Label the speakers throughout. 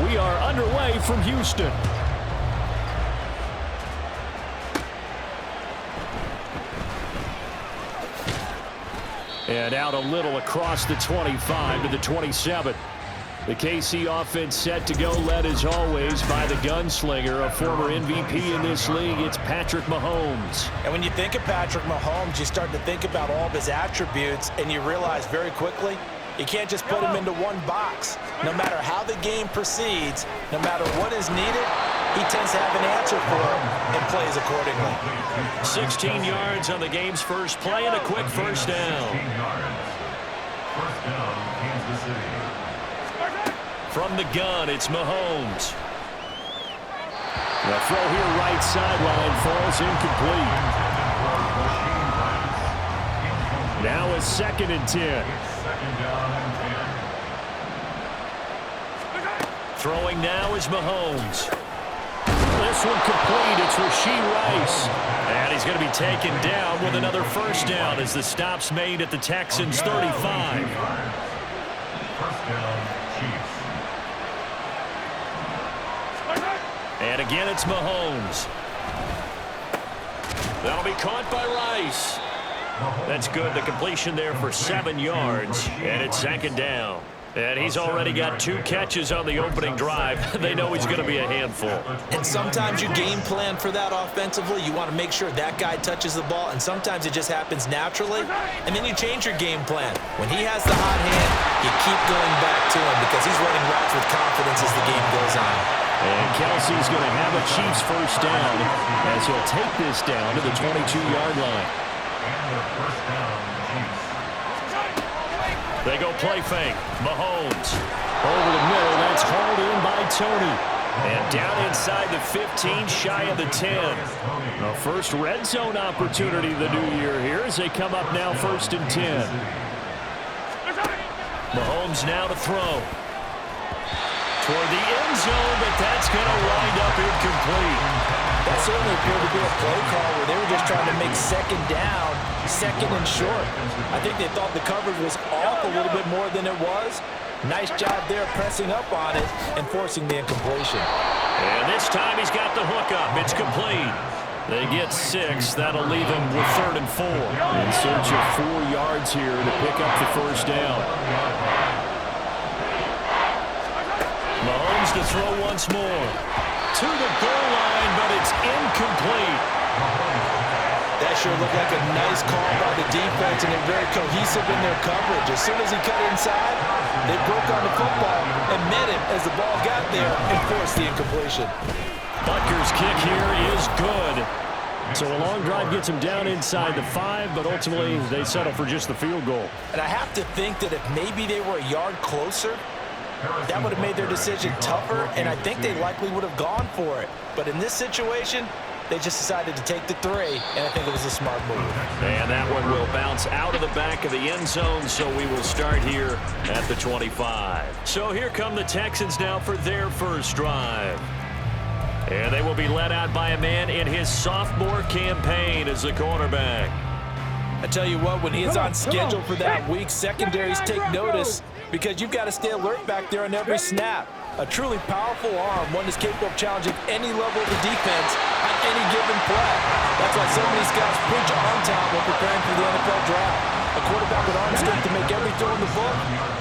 Speaker 1: We are underway from Houston. And out a little across the 25 to the 27. The KC offense set to go, led as always by the gunslinger, a former MVP in this league. It's Patrick Mahomes.
Speaker 2: And when you think of Patrick Mahomes, you start to think about all of his attributes, and you realize very quickly you can't just put him into one box. No matter how the game proceeds, no matter what is needed, he tends to have an answer for it and plays accordingly.
Speaker 1: 16 yards on the game's first play and a quick first down.
Speaker 3: First down, Kansas City.
Speaker 1: From the gun, it's Mahomes. The throw here right sideline falls incomplete. Now a 2nd and 10. Throwing now is Mahomes. This one complete. It's Rashee Rice. And he's going to be taken down with another first down as the stop's made at the Texans' 35.
Speaker 3: First down, Chiefs.
Speaker 1: And again, it's Mahomes. That'll be caught by Rice. That's good. The completion there for 7 yards. And it's 2nd down. And he's already got 2 catches on the opening drive. They know he's going to be a handful.
Speaker 2: And sometimes you game plan for that offensively. You want to make sure that guy touches the ball, and sometimes it just happens naturally. And then you change your game plan. When he has the hot hand, you keep going back to him because he's running routes with confidence as the game goes on.
Speaker 1: And Kelsey's going to have a Chiefs first down as he'll take this down to the 22-yard line.
Speaker 3: And the first down, Chiefs.
Speaker 1: They go play fake. Mahomes over the middle. That's hauled in by Tony. And down inside the 15, shy of the 10. The first red zone opportunity of the new year here as they come up now 1st and 10. Mahomes now to throw. Toward the end zone, but that's going to wind up incomplete.
Speaker 2: That certainly appeared to be a play call where they were just trying to make 2nd down, 2nd and short. I think they thought the coverage was off a little bit more than it was. Nice job there pressing up on it and forcing the incompletion.
Speaker 1: And this time he's got the hook up. It's complete. They get 6. That'll leave him with 3rd and 4. In search of 4 yards here to pick up the first down. Mahomes to throw once more. To the goal line, but it's incomplete.
Speaker 2: That sure looked like a nice call by the defense, and they're very cohesive in their coverage. As soon as he cut inside, they broke on the football and met him as the ball got there and forced the incompletion.
Speaker 1: Butker's kick here is good. So a long drive gets him down inside the 5, but ultimately they settle for just the field goal.
Speaker 2: And I have to think that if maybe they were a yard closer, that would have made their decision tougher, and I think they likely would have gone for it. But in this situation, they just decided to take the 3, and I think it was a smart move.
Speaker 1: And that one will bounce out of the back of the end zone, so we will start here at the 25. So here come the Texans now for their first drive. And they will be led out by a man in his sophomore campaign as the quarterback.
Speaker 2: I tell you what, when he is on schedule for that week, secondaries take notice because you've got to stay alert back there on every snap. A truly powerful arm, one that's capable of challenging any level of the defense on any given play. That's why so many scouts preach arm talent when preparing for the NFL draft. A quarterback with arm strength to make every throw in the book,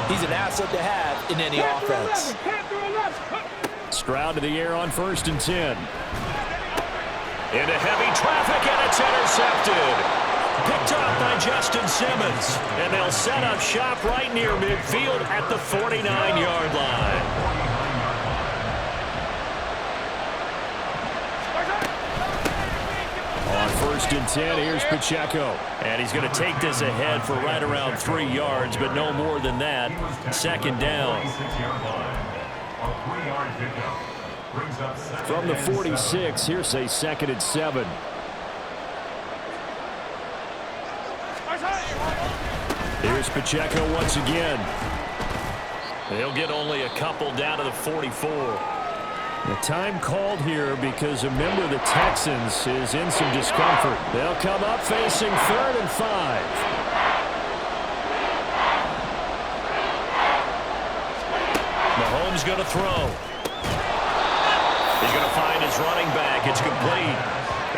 Speaker 2: he's an asset to have in any offense.
Speaker 1: Stroud to the air on 1st and 10. Into heavy traffic, and it's intercepted. Picked up by Justin Simmons. And they'll set up shop right near midfield at the 49-yard line. On 1st and 10, here's Pacheco. And he's going to take this ahead for right around 3 yards, but no more than that. 2nd down. From the 46, here's a 2nd and 7. Here's Pacheco once again. They'll get only a couple down to the 44. The time called here because a member of the Texans is in some discomfort. They'll come up facing 3rd and 5. Mahomes going to throw. He's going to find his running back. It's complete.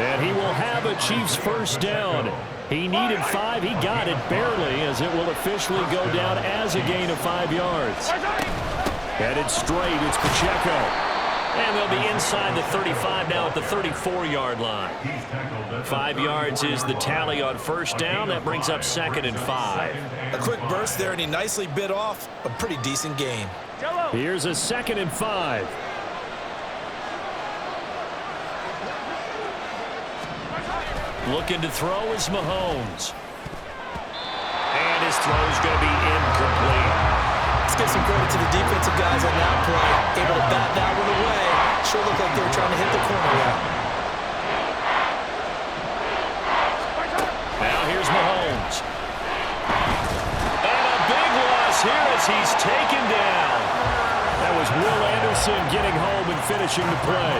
Speaker 1: And he will have a Chiefs first down. He needed 5. He got it barely, as it will officially go down as a gain of 5 yards. Headed straight, it's Pacheco. And they'll be inside the 35 now at the 34-yard line. 5 yards is the tally on first down. That brings up 2nd and 5.
Speaker 2: A quick burst there, and he nicely bit off a pretty decent gain.
Speaker 1: Here's a 2nd and 5. Looking to throw is Mahomes. And his throw's going to be incomplete.
Speaker 2: Let's give some credit to the defensive guys on that play. Able to bat that one away. Sure looked like they were trying to hit the corner route.
Speaker 1: Now here's Mahomes. And a big loss here as he's taken down. That was Will Anderson getting home and finishing the play.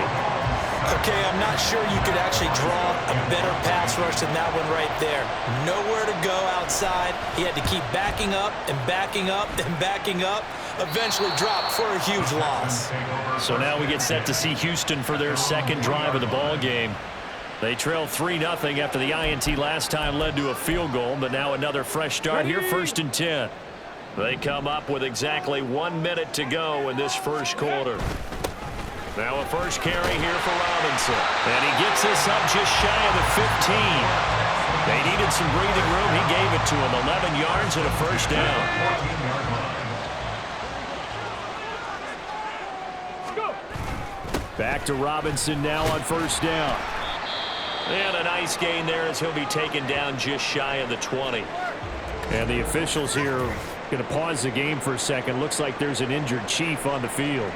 Speaker 2: Okay, I'm not sure you could actually draw a better pass rush than that one right there. Nowhere to go outside. He had to keep backing up and backing up and backing up. Eventually dropped for a huge loss.
Speaker 1: So now we get set to see Houston for their second drive of the ball game. They trail 3-0 after the INT last time led to a field goal, but now another fresh start here, 1st and 10. They come up with exactly 1 minute to go in this first quarter. Now a first carry here for Robinson. And he gets this up just shy of the 15. They needed some breathing room. He gave it to him. 11 yards and a first down. Back to Robinson now on first down. And a nice gain there as he'll be taken down just shy of the 20. And the officials here are going to pause the game for a second. Looks like there's an injured Chief on the field.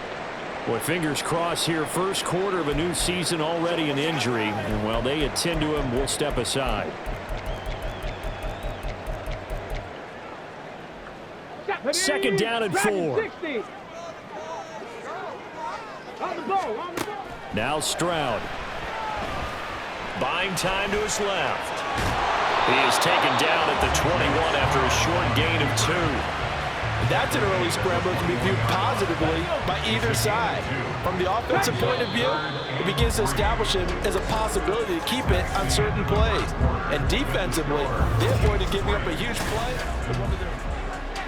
Speaker 1: Boy, fingers crossed here. First quarter of a new season, already an injury. And while they attend to him, we'll step aside. Second down and 4. Now Stroud. Buying time to his left. He is taken down at the 21 after a short gain of 2.
Speaker 2: That's an early scramble that can be viewed positively by either side. From the offensive point of view, it begins to establish it as a possibility to keep it on certain plays. And defensively, they avoided giving up a huge play.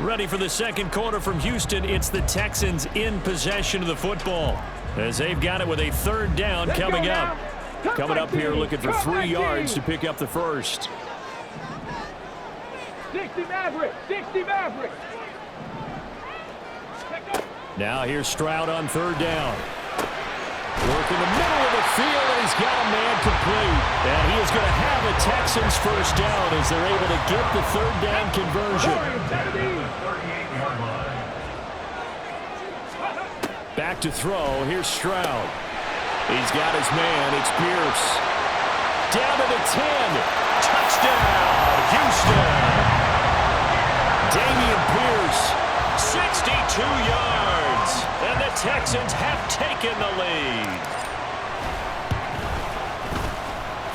Speaker 1: Ready for the second quarter from Houston. It's the Texans in possession of the football, as they've got it with a 3rd down coming up. Coming up here looking for 3 yards to pick up the first.
Speaker 4: 60 Maverick! 60 Maverick!
Speaker 1: Now here's Stroud on 3rd down. Work in the middle of the field, and he's got a man complete. And he is going to have a Texans first down as they're able to get the 3rd down conversion. Back to throw. Here's Stroud. He's got his man. It's Pierce. Down to the 10. Touchdown, Houston. Dameon Pierce, 62 yards. And the Texans have taken the lead.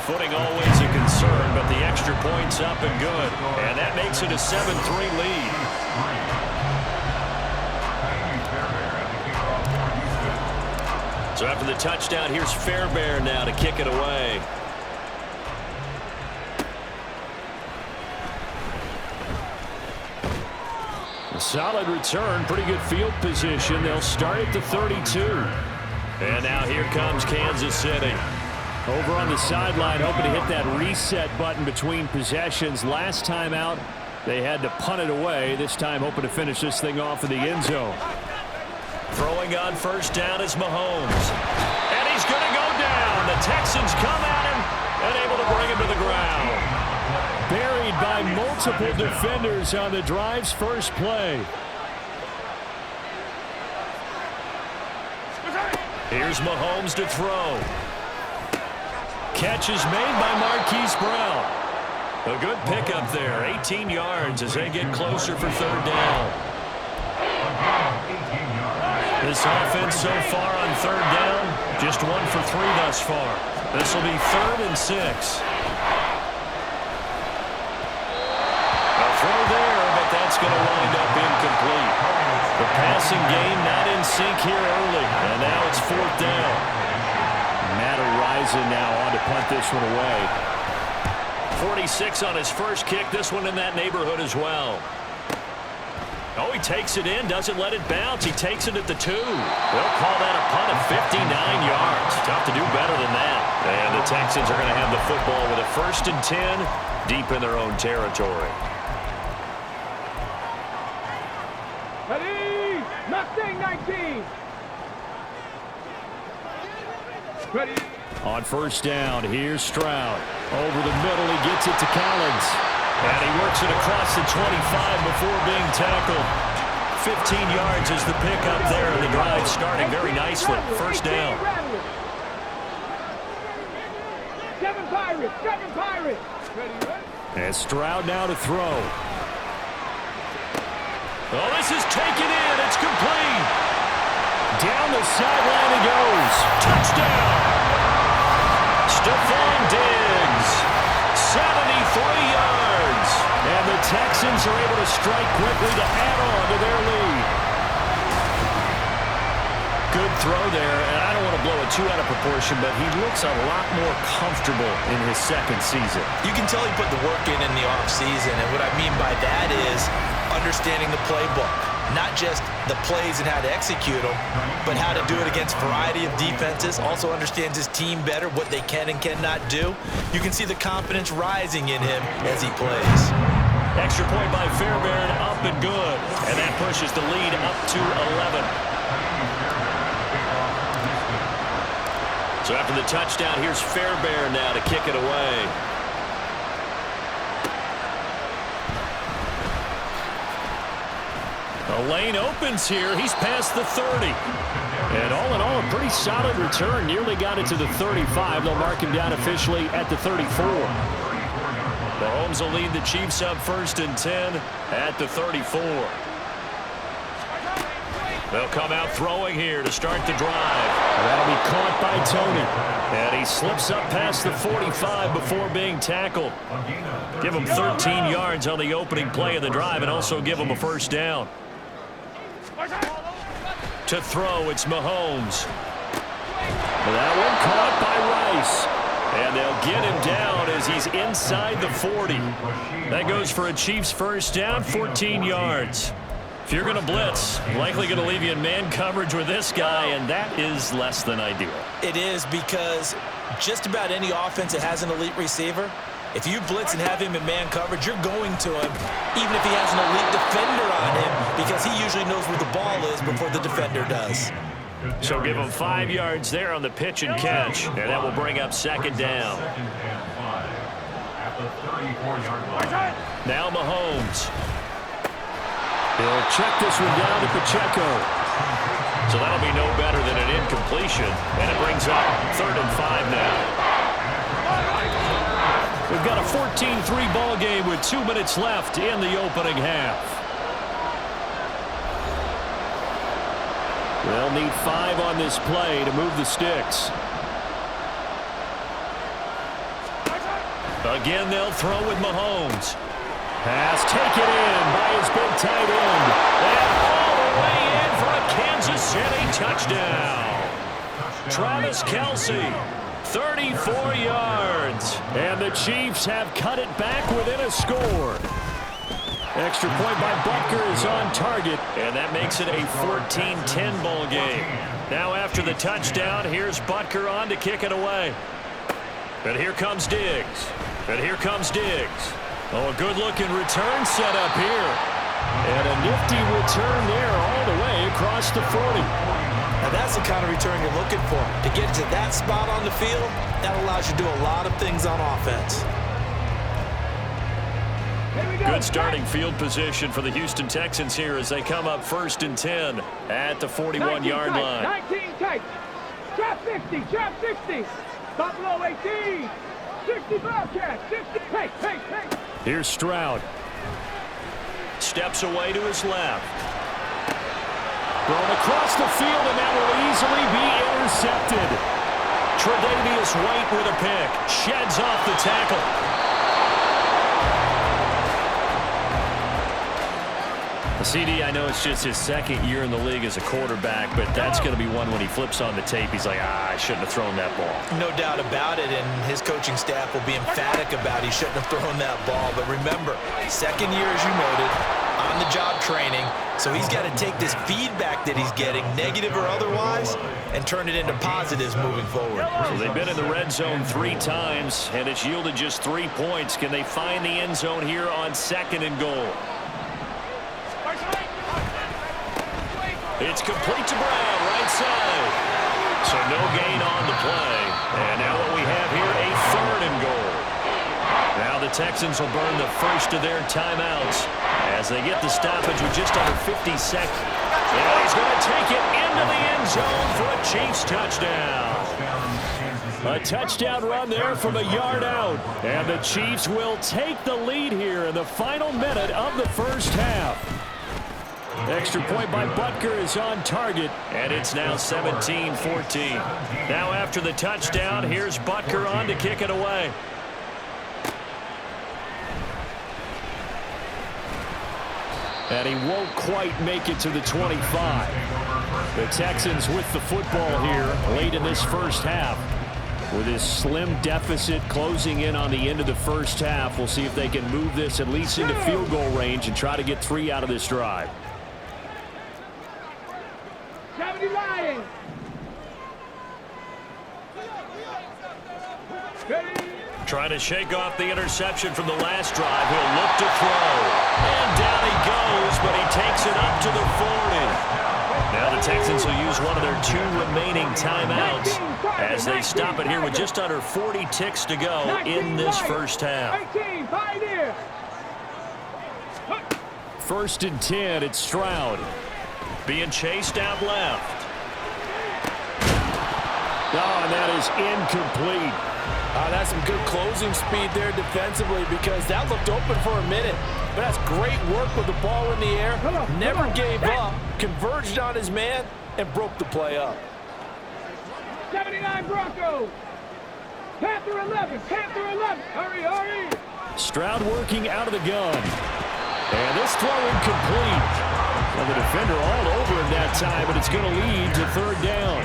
Speaker 1: Footing always a concern, but the extra point's up and good. And that makes it a 7-3 lead. So after the touchdown, here's Fairbairn now to kick it away. A solid return, pretty good field position. They'll start at the 32. And now here comes Kansas City. Over on the sideline, hoping to hit that reset button between possessions. Last time out, they had to punt it away. This time hoping to finish this thing off in the end zone. Throwing on first down is Mahomes. And he's going to go down. The Texans come at him and able to bring him to the ground. Buried by multiple defenders on the drive's first play. Here's Mahomes to throw. Catch is made by Marquise Brown. A good pickup there. 18 yards as they get closer for 3rd down. This offense so far on 3rd down, just 1 for 3 thus far. This will be 3rd and 6. A throw there, but that's going to wind up incomplete. The passing game not in sync here early. And now it's 4th down. Madden rising now on to punt this one away. 46 on his first kick. This one in that neighborhood as well. Oh, he takes it in, doesn't let it bounce. He takes it at the 2. They'll call that a punt of 59 yards. Tough to do better than that. And the Texans are going to have the football with a 1st and 10 deep in their own territory.
Speaker 4: Ready? Mustang 19. Ready?
Speaker 1: On 1st down, here's Stroud. Over the middle, he gets it to Collins. And he works it across the 25 before being tackled. 15 yards is the pickup there, and the drive starting very nicely. 1st down.
Speaker 4: 7 Pirates, 7 Pirates. Ready?
Speaker 1: And Stroud now to throw. Oh, this is taken in. It's complete. Down the sideline it goes. Touchdown. Stephon Diggs. 73 yards. And the Texans are able to strike quickly to add on to their lead. Good throw there, and I don't want to blow it too out of proportion, but he looks a lot more comfortable in his 2nd season.
Speaker 2: You can tell he put the work in the offseason, and what I mean by that is understanding the playbook. Not just the plays and how to execute them, but how to do it against a variety of defenses. Also understands his team better, what they can and cannot do. You can see the confidence rising in him as he plays.
Speaker 1: Extra point by Fairbairn, up and good. And that pushes the lead up to 11. So after the touchdown, here's Fairbairn now to kick it away. The lane opens here. He's past the 30. And all in all, a pretty solid return. Nearly got it to the 35. They'll mark him down officially at the 34. Mahomes will lead the Chiefs up 1st and 10 at the 34. They'll come out throwing here to start the drive. That'll be caught by Tony. And he slips up past the 45 before being tackled. Give him 13 yards on the opening play of the drive and also give him a 1st down. To throw, it's Mahomes. That one caught by Rice. And they'll get him down as he's inside the 40. That goes for a Chiefs 1st down, 14 yards. If you're going to blitz, likely going to leave you in man coverage with this guy, and that is less than ideal.
Speaker 2: It is, because just about any offense that has an elite receiver, if you blitz and have him in man coverage, you're going to him, even if he has an elite defender on him, because he usually knows where the ball is before the defender does.
Speaker 1: So give him 5 yards there on the pitch and catch, and that will bring up 2nd down. Now Mahomes. He'll check this one down to Pacheco. So that'll be no better than an incompletion, and it brings up 3rd and 5 now. We've got a 14-3 ball game with 2 minutes left in the opening half. They'll need 5 on this play to move the sticks. Again, they'll throw with Mahomes. Pass taken in by his big tight end. And all the way in for a Kansas City touchdown. Travis Kelce, 34 yards. And the Chiefs have cut it back within a score. Extra point by Butker is on target, and that makes it a 14-10 ball game. Now after the touchdown, here's Butker on to kick it away. And here comes Diggs. And here comes Diggs. Oh, a good-looking return set up here. And a nifty return there all the way across the 40.
Speaker 2: Now that's the kind of return you're looking for. To get to that spot on the field, that allows you to do a lot of things on offense.
Speaker 1: Good starting field position for the Houston Texans here as they come up 1st and 10 at the 41-yard line.
Speaker 4: 19 tight. Trap 50, trap 60. Stop below 18. 60 Bobcat, 60. Hey.
Speaker 1: Here's Stroud. Steps away to his left. Thrown across the field, and that will easily be intercepted. Tre'Davious White with a pick. Sheds off the tackle. CD, I know it's just his second year in the league as a quarterback, but that's going to be one when he flips on the tape, he's like, I shouldn't have thrown that ball.
Speaker 2: No doubt about it, and his coaching staff will be emphatic about he shouldn't have thrown that ball. But remember, second year, as you noted, on-the-job training, so he's got to take this feedback that he's getting, negative or otherwise, and turn it into positives moving forward.
Speaker 1: So they've been in the red zone 3 times, and it's yielded just 3 points. Can they find the end zone here on 2nd and goal? It's complete to Brown, right side. So no gain on the play. And now what we have here, a 3rd and goal. Now the Texans will burn the first of their timeouts as they get the stoppage with just under 50 seconds. And he's going to take it into the end zone for a Chiefs touchdown. A touchdown run there from a yard out. And the Chiefs will take the lead here in the final minute of the first half. Extra point by Butker is on target, and it's now 17-14. Now after the touchdown, here's Butker on to kick it away. And he won't quite make it to the 25. The Texans with the football here late in this first half. With his slim deficit closing in on the end of the first half, we'll see if they can move this at least into field goal range and try to get 3 out of this drive.
Speaker 4: 70 Lions.
Speaker 1: Trying to shake off the interception from the last drive. He'll look to throw. And down he goes, but he takes it up to the 40. Now the Texans will use one of their 2 remaining timeouts as they stop it here with just under 40 ticks to go in this first half. 1st and 10, it's Stroud. Being chased out left. Oh, and that is incomplete.
Speaker 2: That's some good closing speed there defensively because that looked open for a minute. But that's great work with the ball in the air. Never gave up, converged on his man, and broke the play up.
Speaker 4: 79 Broncos. Panther 11. Panther 11. Hurry, hurry.
Speaker 1: Stroud working out of the gun. And this throw incomplete. Well, the defender all over him that time, but it's going to lead to 3rd down.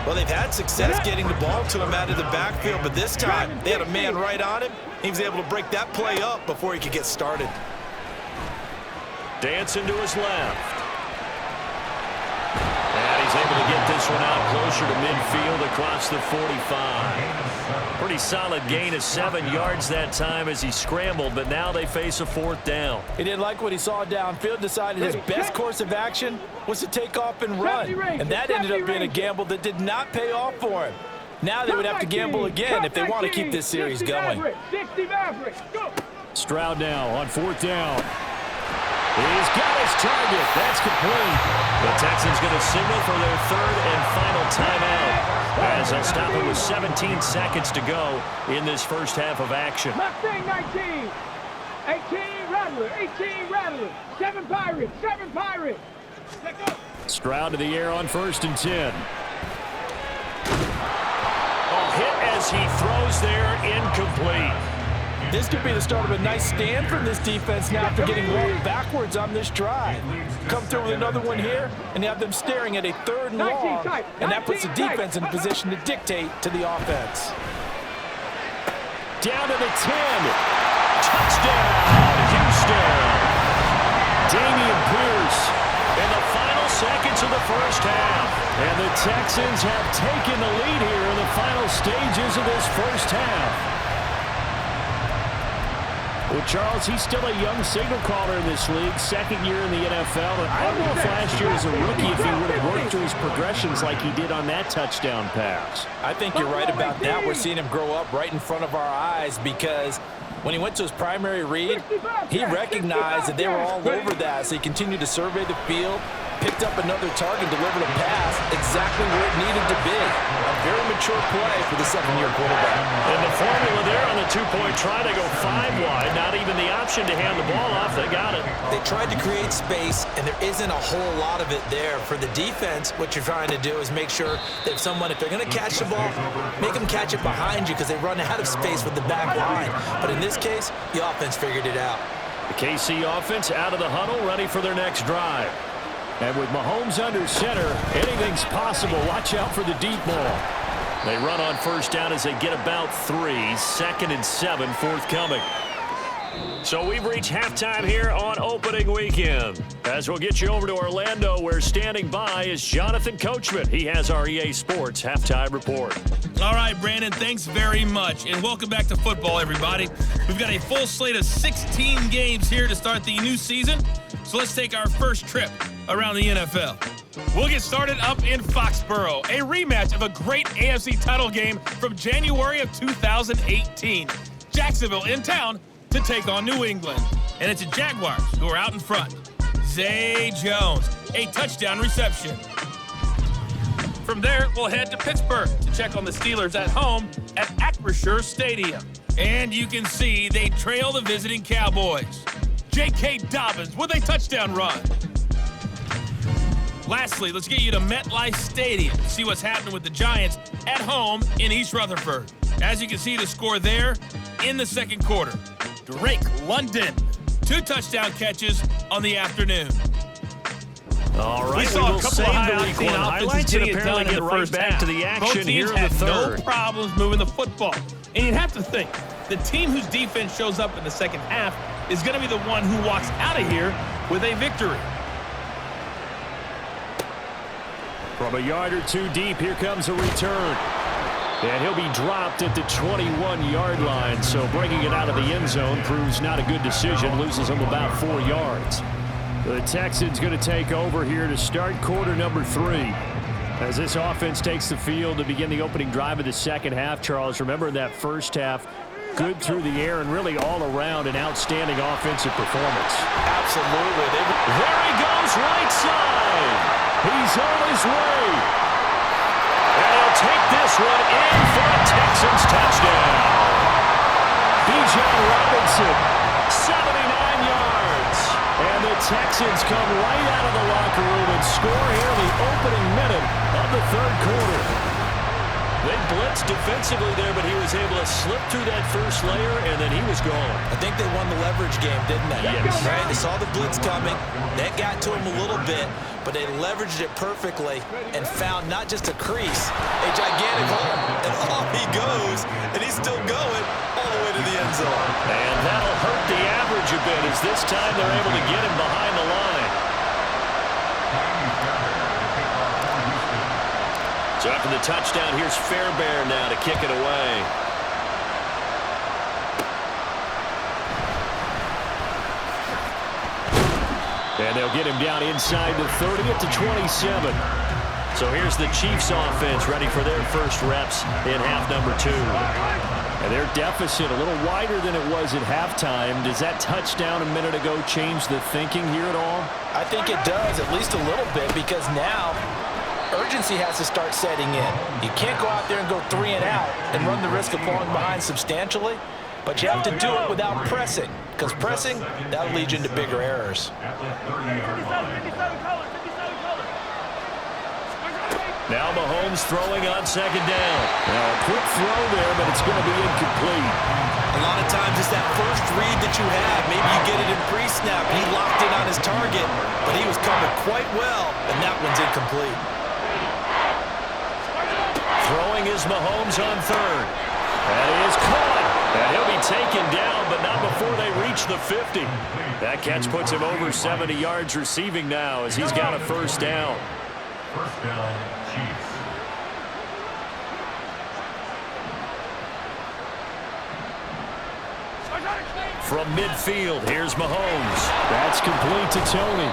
Speaker 2: Well, they've had success getting the ball to him out of the backfield, but this time they had a man right on him. He was able to break that play up before he could get started.
Speaker 1: Dancing to his left. And he's able to get this one out closer to midfield across the 45. Pretty solid gain of 7 yards that time as he scrambled, but now they face a 4th down.
Speaker 2: He didn't like what he saw downfield, decided his best course of action was to take off and run. And that ended up being a gamble that did not pay off for him. Now they would have to gamble again if they want to keep this series going.
Speaker 1: Stroud now on 4th down. He's got his target. That's complete. The Texans going to signal for their 3rd and final timeout as they'll stop it with 17 seconds to go in this first half of action.
Speaker 4: Mustang 19. 18 Rattler. 18 Rattler. 7 Pirates. 7 Pirates.
Speaker 1: Stroud to the air on 1st and 10. Oh, hit as he throws there, incomplete.
Speaker 2: This could be the start of a nice stand from this defense now after getting walked backwards on this drive. Come through with another one here, and you have them staring at a 3rd and long, and that puts the defense in a position to dictate to the offense.
Speaker 1: Down to the 10. Touchdown, Houston. Damian Pierce in the final seconds of the first half. And the Texans have taken the lead here in the final stages of this first half. Well, Charles, he's still a young signal caller in this league, 2nd year in the NFL. And I don't know if last year as a rookie if he would have worked through his progressions like he did on that touchdown pass.
Speaker 2: I think you're right about that. We're seeing him grow up right in front of our eyes because when he went to his primary read, he recognized that they were all over that. So he continued to survey the field, picked up another target, delivered a pass exactly where it needed to be. A very mature play for the 2nd-year quarterback.
Speaker 1: And the formula there on the 2-point try, they go 5 wide. Not even the option to hand the ball off. They got it.
Speaker 2: They tried to create space, and there isn't a whole lot of it there. For the defense, what you're trying to do is make sure that if they're going to catch the ball, make them catch it behind you because they run out of space with the back line. But in this case, the offense figured it out.
Speaker 1: The KC offense out of the huddle, ready for their next drive. And with Mahomes under center, anything's possible. Watch out for the deep ball. They run on first down as they get about 3. 2nd and 7 forthcoming. So we've reached halftime here on opening weekend. As we'll get you over to Orlando, where standing by is Jonathan Coachman. He has our EA Sports halftime report.
Speaker 5: All right, Brandon, thanks very much. And welcome back to football, everybody. We've got a full slate of 16 games here to start the new season. So let's take our first trip around the NFL. We'll get started up in Foxborough, a rematch of a great AFC title game from January of 2018. Jacksonville in town to take on New England. And it's the Jaguars who are out in front. Zay Jones, a touchdown reception. From there, we'll head to Pittsburgh to check on the Steelers at home at Acrisure Stadium. And you can see they trail the visiting Cowboys. J.K. Dobbins with a touchdown run. Lastly, let's get you to MetLife Stadium to see what's happening with the Giants at home in East Rutherford. As you can see, the score there in the second quarter. Drake London, 2 touchdown catches on the afternoon.
Speaker 1: All right,
Speaker 5: we saw a couple of
Speaker 1: high-octane highlights and apparently get right back to the action here in the third.
Speaker 5: No problems moving the football. And you'd have to think, the team whose defense shows up in the second half is going to be the one who walks out of here with a victory.
Speaker 1: From a yard or 2 deep, here comes a return. And he'll be dropped at the 21-yard line, so bringing it out of the end zone proves not a good decision, loses him about 4 yards. The Texans going to take over here to start quarter number 3. As this offense takes the field to begin the opening drive of the second half, Charles, remember in that first half, good through the air and really all around an outstanding offensive performance.
Speaker 2: Absolutely.
Speaker 1: There he goes, right side. He's on his way. And he'll take this one in for a Texans touchdown. Bijan Robinson, 79 yards. And the Texans come right out of the locker room and score here in the opening minute of the third quarter. They blitzed defensively there, but he was able to slip through that first layer, and then he was gone.
Speaker 2: I think they won the leverage game, didn't they?
Speaker 1: Yes.
Speaker 2: Right? They saw the blitz coming. That got to him a little bit, but they leveraged it perfectly and found not just a crease, a gigantic hole. And off he goes, and he's still going all the way to the end zone.
Speaker 1: And that'll hurt the average a bit, as this time they're able to get him behind the line. So after the touchdown, here's Fairbairn now to kick it away. And they'll get him down inside the 30 at the 27. So here's the Chiefs offense ready for their first reps in half number 2. And their deficit a little wider than it was at halftime. Does that touchdown a minute ago change the thinking here at all?
Speaker 2: I think it does, at least a little bit, because now urgency has to start setting in. You can't go out there and go 3 and out and run the risk of falling behind substantially, but you have to do it without pressing, because pressing, that'll lead you into bigger errors.
Speaker 1: Now Mahomes throwing on second down. Now a quick throw there, but it's going to be incomplete.
Speaker 2: A lot of times it's that first read that you have. Maybe you get it in pre-snap, and he locked in on his target, but he was covered quite well, and that one's incomplete.
Speaker 1: Throwing is Mahomes on third. That is caught. And he'll be taken down, but not before they reach the 50. That catch puts him over 70 yards receiving now as he's got a first down.
Speaker 3: First down, Chiefs.
Speaker 1: From midfield, here's Mahomes. That's complete to Tony.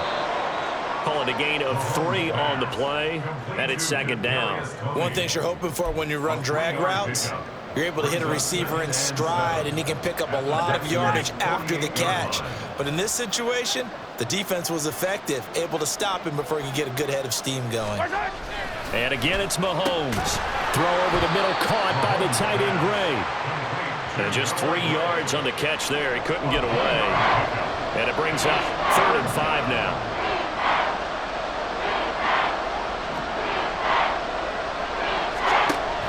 Speaker 1: Calling a gain of 3 on the play, and it's second down.
Speaker 2: One thing you're hoping for when you run drag routes, you're able to hit a receiver in stride, and he can pick up a lot of yardage after the catch. But in this situation, the defense was effective, able to stop him before he could get a good head of steam going.
Speaker 1: And again, it's Mahomes. Throw over the middle, caught by the tight end Gray. And just 3 yards on the catch there. He couldn't get away. And it brings up 3rd and 5 now.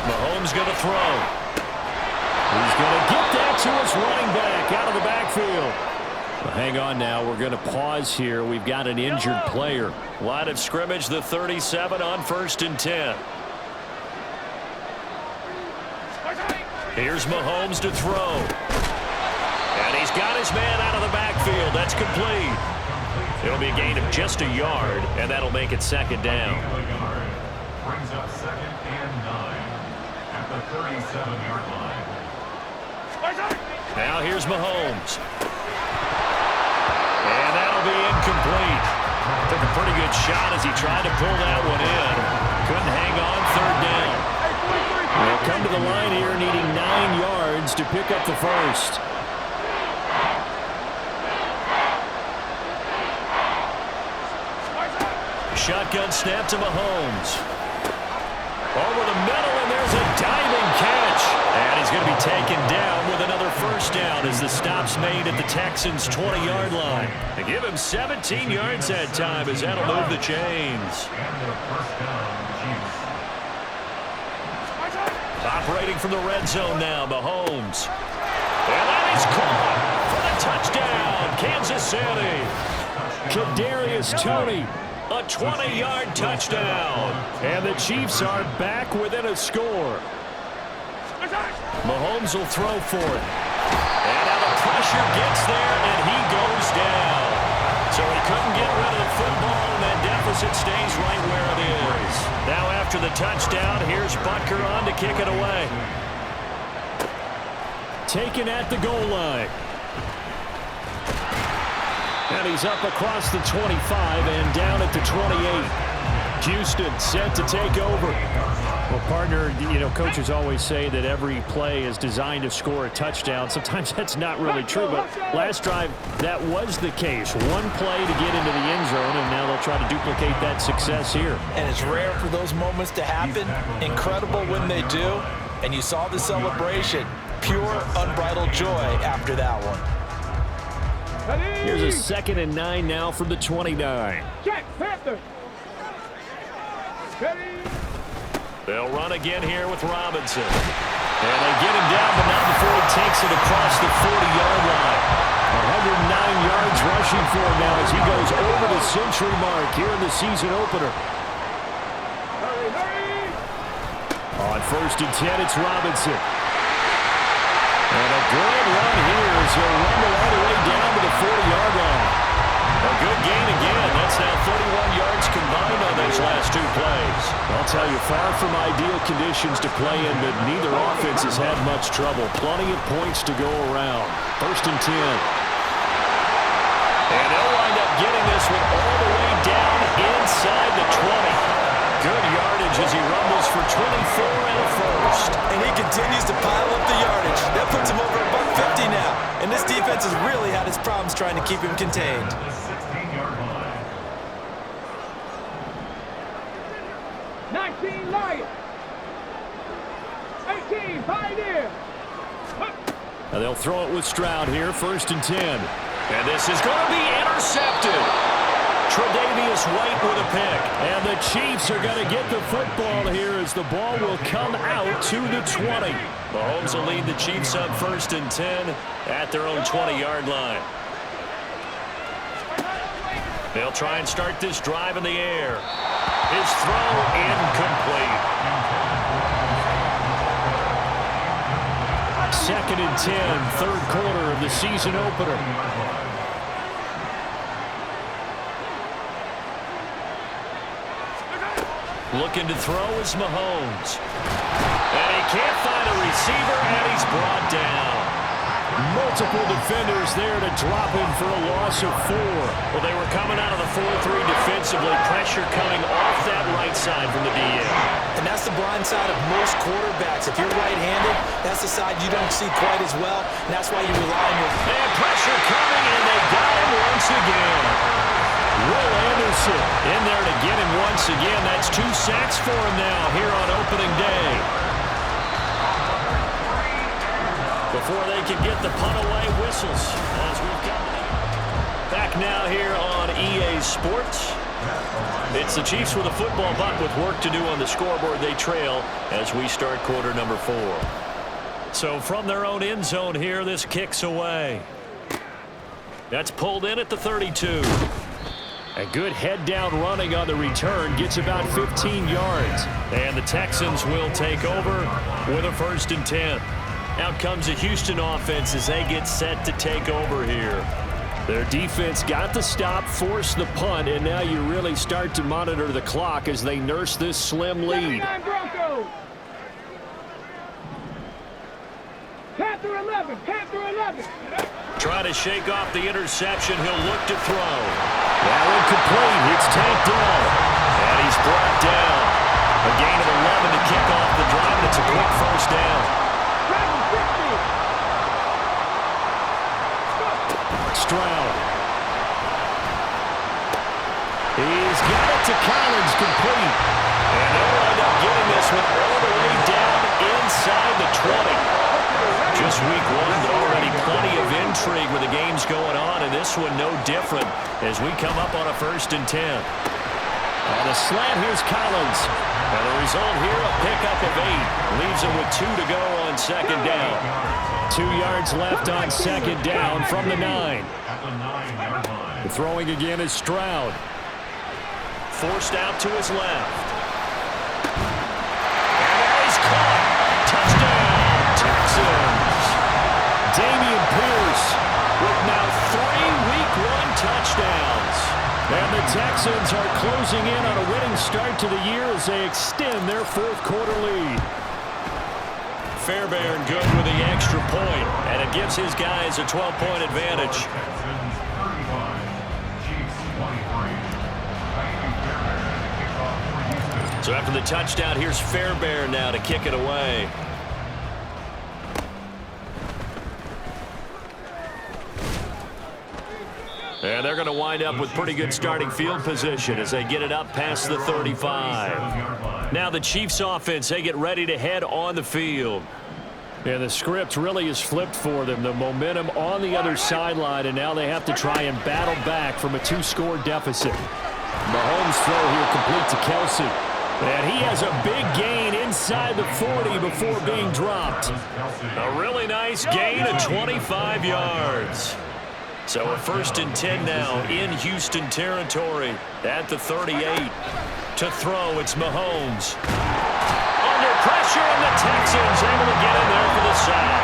Speaker 1: Mahomes going to throw. He's going to get that to his running back out of the backfield. Hang on now. We're going to pause here. We've got an injured player. Line of scrimmage, the 37 on 1st and 10. Here's Mahomes to throw. And he's got his man out of the backfield. That's complete. It'll be a gain of just a yard, and that'll make it 2nd down.
Speaker 3: Brings up 2nd and 9 at the 37-yard line.
Speaker 1: Now here's Mahomes. And that'll be incomplete. Took a pretty good shot as he tried to pull that one in. Couldn't hang on 3rd down. They'll come to the line here needing 9 yards to pick up the first. Shotgun snap to Mahomes. Over the middle, and there's a diving catch. And he's going to be taken down with another 1st down as the stop's made at the Texans' 20-yard line. They give him 17 yards that time as that'll move the chains. Operating from the red zone now, Mahomes. And that is caught for the touchdown, Kansas City. Kadarius Toney. A 20-yard touchdown. And the Chiefs are back within a score. Mahomes will throw for it. And now the pressure gets there, and he goes down. So he couldn't get rid of the football, and that deficit stays right where it is. Now after the touchdown, here's Butker on to kick it away. Taken at the goal line. And he's up across the 25 and down at the 28. Houston set to take over.
Speaker 6: Well, partner, you know, coaches always say that every play is designed to score a touchdown. Sometimes that's not really true, but last drive, that was the case. One play to get into the end zone, and now they'll try to duplicate that success here.
Speaker 2: And it's rare for those moments to happen. Incredible when they do. And you saw the celebration. Pure, unbridled joy after that one.
Speaker 1: Here's a 2nd and 9 now from the 29.
Speaker 4: Check, Panther.
Speaker 1: They'll run again here with Robinson. And they get him down, but not before he takes it across the 40-yard line. 109 yards rushing for him now as he goes over the century mark here in the season opener. On 1st and 10, it's Robinson. And a good run here as he'll rumble all the way down to the 40-yard line. A good gain again. That's now 31 yards combined on those last 2 plays. I'll tell you, far from ideal conditions to play in, but neither offense has had much trouble. Plenty of points to go around. 1st and 10. And they'll wind up getting this one all the way down inside the 20. Good yardage as he rumbles for 24 and a first.
Speaker 2: And he continues to pile up the yardage. That puts him over $150 now. And this defense has really had its problems trying to keep him contained.
Speaker 4: 19 Lions. 18 Pioneer.
Speaker 1: Now they'll throw it with Stroud here, 1st and 10. And this is going to be intercepted. Tre'Davious White with a pick. And the Chiefs are going to get the football here as the ball will come out to the 20. Mahomes will lead the Chiefs up 1st and 10 at their own 20-yard line. They'll try and start this drive in the air. His throw incomplete. 2nd and 10, 3rd quarter of the season opener. Looking to throw is Mahomes. And he can't find a receiver, and he's brought down. Multiple defenders there to drop him for a loss of 4. Well, they were coming out of the 4-3 defensively. Pressure coming off that right side from the DN.
Speaker 2: And that's the blind side of most quarterbacks. If you're right-handed, that's the side you don't see quite as well, and that's why you rely on your...
Speaker 1: And pressure coming, and they got him once again. Will Anderson in there to get him once again. That's 2 sacks for him now here on opening day. Before they can get the punt away, whistles as we've got back now here on EA Sports. It's the Chiefs with a football, but with work to do on the scoreboard. They trail as we start quarter number 4. So from their own end zone here, this kicks away. That's pulled in at the 32.
Speaker 6: A good head-down running on the return, gets about 15 yards.
Speaker 1: And the Texans will take over with a 1st and 10. Out comes the Houston offense as they get set to take over here.
Speaker 6: Their defense got the stop, forced the punt, and now you really start to monitor the clock as they nurse this slim lead.
Speaker 4: Panther 11, Panther 11.
Speaker 1: Trying to shake off the interception. He'll look to throw.
Speaker 6: Now incomplete. It's tanked down.
Speaker 1: And he's brought down. A gain of 11 to kick off the drive. It's a quick 1st down.
Speaker 6: Stroud. He's got it to Collins, complete.
Speaker 1: And they'll end up getting this one all the way down inside the 20. Just week 1, but already plenty of intrigue with the games going on, and this one no different as we come up on a 1st and 10.
Speaker 6: On the slant, here's Collins.
Speaker 1: And the result here, a pickup of 8. Leaves him with 2 to go on 2nd down.
Speaker 6: 2 yards left on 2nd down from the 9.
Speaker 3: At the 9-yard line.
Speaker 6: The throwing again is Stroud.
Speaker 1: Forced out to his left. And that is caught. Touchdown, Texans.
Speaker 6: Dameon Pierce with now 3 Week 1 touchdowns. And the Texans are closing in on a winning start to the year as they extend their 4th quarter lead.
Speaker 1: Fairbairn good with the extra point, and it gives his guys a 12-point advantage.
Speaker 3: Texans 35, Chiefs 23. Fairbairn to kick off for Houston.
Speaker 1: So after the touchdown, here's Fairbairn now to kick it away. And they're going to wind up with pretty good starting field position as they get it up past the 35. Now the Chiefs offense, they get ready to head on the field.
Speaker 6: Yeah, the script really is flipped for them. The momentum on the other sideline, and now they have to try and battle back from a 2-score deficit. Mahomes throw here complete to Kelsey. And he has a big gain inside the 40 before being dropped.
Speaker 1: A really nice gain of 25 yards. So a 1st and 10 now in Houston territory at the 38. To throw, it's Mahomes. Under pressure, and the Texans able to get in there for the sack.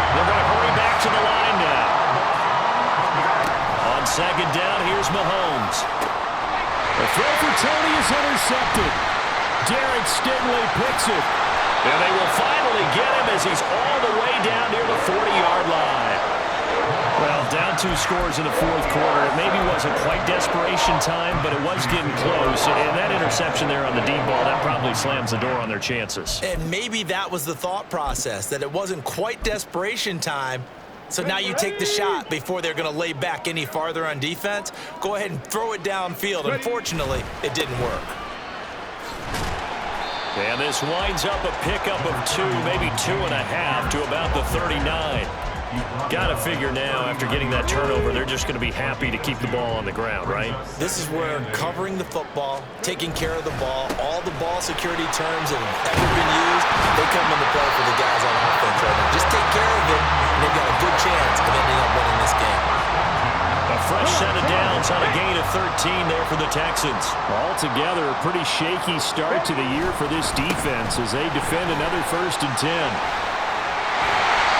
Speaker 1: They're going to hurry back to the line now. On 2nd down, here's Mahomes.
Speaker 6: The throw for Tony is intercepted. Derek Stingley picks it.
Speaker 1: And they will finally get him as he's all the way down near the 40-yard line. Well, down 2 scores in the 4th quarter. It maybe wasn't quite desperation time, but it was getting close. And that interception there on the deep ball, that probably slams the door on their chances.
Speaker 2: And maybe that was the thought process, that it wasn't quite desperation time. So now you take the shot before they're going to lay back any farther on defense. Go ahead and throw it downfield. Unfortunately, it didn't work.
Speaker 1: And this winds up a pickup of 2, maybe 2.5 to about the 39. Got to figure now, after getting that turnover, they're just going to be happy to keep the ball on the ground, right?
Speaker 2: This is where covering the football, taking care of the ball, all the ball security terms that have ever been used, they come into play for the guys on offense right now. Just take care of it, and they've got a good chance of ending up winning this game.
Speaker 1: A fresh set of downs on a gain of 13 there for the Texans.
Speaker 6: Altogether, a pretty shaky start to the year for this defense as they defend another 1st and 10.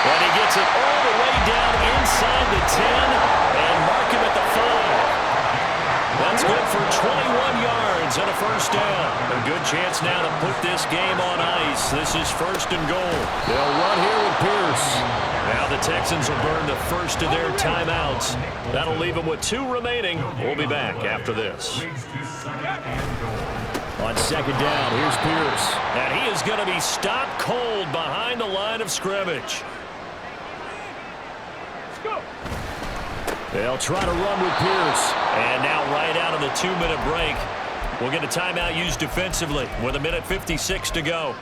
Speaker 1: And he gets it all the way down inside the 10 and mark him at the 5. That's good for 21 yards and a 1st down. A good chance now to put this game on ice. This is 1st and goal.
Speaker 6: They'll run here with Pierce.
Speaker 1: Now the Texans will burn the first of their timeouts. That'll leave them with 2 remaining. We'll be back after this.
Speaker 6: On 2nd down, here's Pierce.
Speaker 1: And he is going to be stopped cold behind the line of scrimmage.
Speaker 6: They'll try to run with Pierce.
Speaker 1: And now right out of the 2-minute break, we'll get a timeout used defensively with 1:56 to go.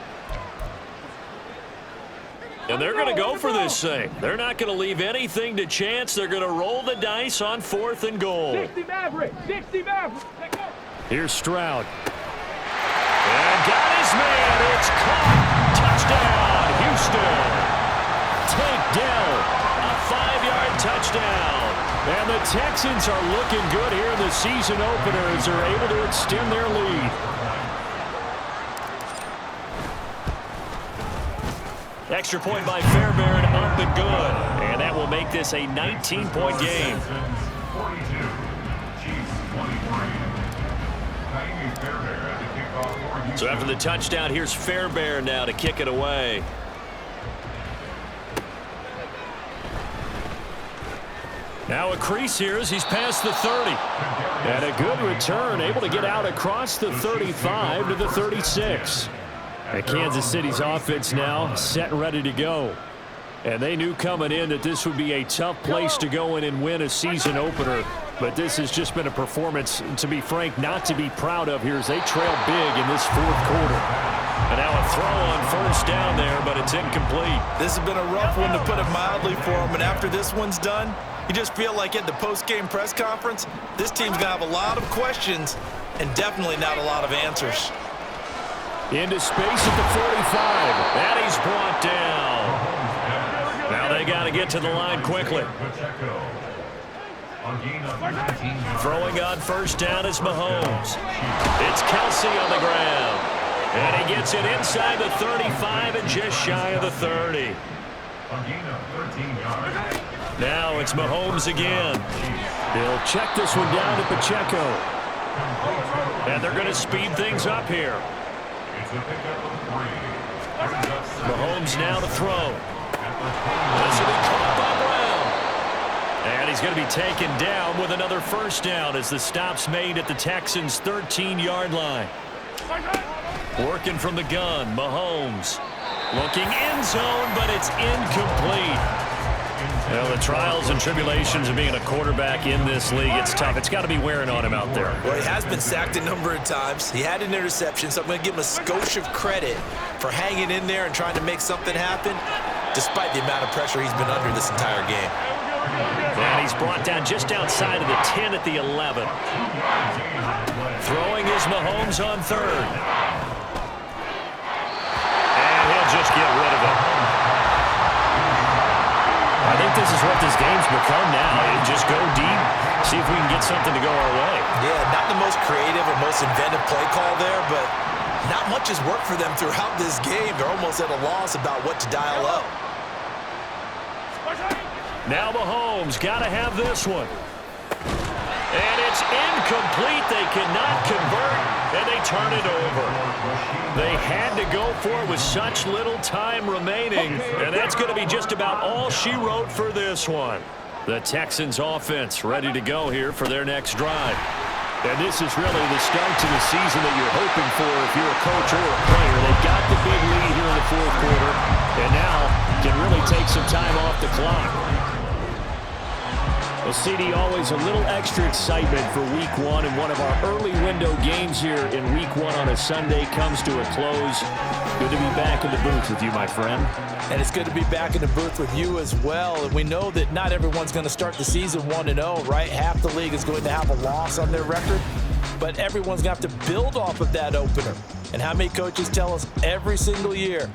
Speaker 1: And they're going to go for this thing. They're not going to leave anything to chance. They're going to roll the dice on 4th and goal.
Speaker 4: 60 Maverick, 60 Maverick.
Speaker 6: Here's Stroud.
Speaker 1: And got his man. It's caught. Touchdown, Houston.
Speaker 6: Tank Dell.
Speaker 1: A 5-yard touchdown.
Speaker 6: And the Texans are looking good here in the season opener as they're able to extend their lead.
Speaker 1: Extra point by Fairbairn, up and good. And that will make this a 19-point game. So after the touchdown, here's Fairbairn now to kick it away.
Speaker 6: Now a crease here as he's past the 30. And a good return, able to get out across the 35 to the 36. And Kansas City's offense now set and ready to go. And they knew coming in that this would be a tough place to go in and win a season opener. But this has just been a performance, to be frank, not to be proud of here as they trail big in this fourth quarter.
Speaker 1: And now a throw on first down there, but it's incomplete.
Speaker 2: This has been a rough one, to put it mildly, for them. And after this one's done, you just feel like at the post-game press conference, this team's going to have a lot of questions and definitely not a lot of answers.
Speaker 6: Into space at the 45.
Speaker 1: And he's brought down. Now they got to get to the line quickly. Throwing on first down is Mahomes. It's Kelsey on the ground. And he gets it inside the 35 and just shy of the 30. Now it's Mahomes again.
Speaker 6: He'll check this one down to Pacheco.
Speaker 1: And they're going to speed things up here. Mahomes now to throw. This will be caught by Brown. And he's going to be taken down with another first down as the stop's made at the Texans' 13-yard line. Working from the gun, Mahomes. Looking end zone, but it's incomplete. Well, the trials and tribulations of being a quarterback in this league, it's tough. It's got to be wearing on him out there.
Speaker 2: Well, he has been sacked a number of times. He had an interception, so I'm going to give him a skosh of credit for hanging in there and trying to make something happen, despite the amount of pressure he's been under this entire game.
Speaker 1: And he's brought down just outside of the 10 at the 11. Throwing is Mahomes on third. And he'll just get rid of it.
Speaker 6: I think this is what this game's become now. Just go deep, see if we can get something to go our way.
Speaker 2: Yeah, not the most creative or most inventive play call there, but not much has worked for them throughout this game. They're almost at a loss about what to dial up.
Speaker 1: Now Mahomes got to have this one. And it's incomplete. They cannot convert, and they turn it over. They had to go for it with such little time remaining, and that's going to be just about all she wrote for this one. The Texans offense ready to go here for their next drive.
Speaker 6: And this is really the start to the season that you're hoping for if you're a coach or a player. They've got the big lead here in the fourth quarter, and now can really take some time off the clock. Well, CD, always a little extra excitement for Week 1, and one of our early window games here in Week 1 on a Sunday comes to a close. Good to be back in the booth with you, my friend.
Speaker 2: And it's good to be back in the booth with you as well. And we know that not everyone's going to start the season 1-0, right? Half the league is going to have a loss on their record, but everyone's going to have to build off of that opener. And how many coaches tell us every single year,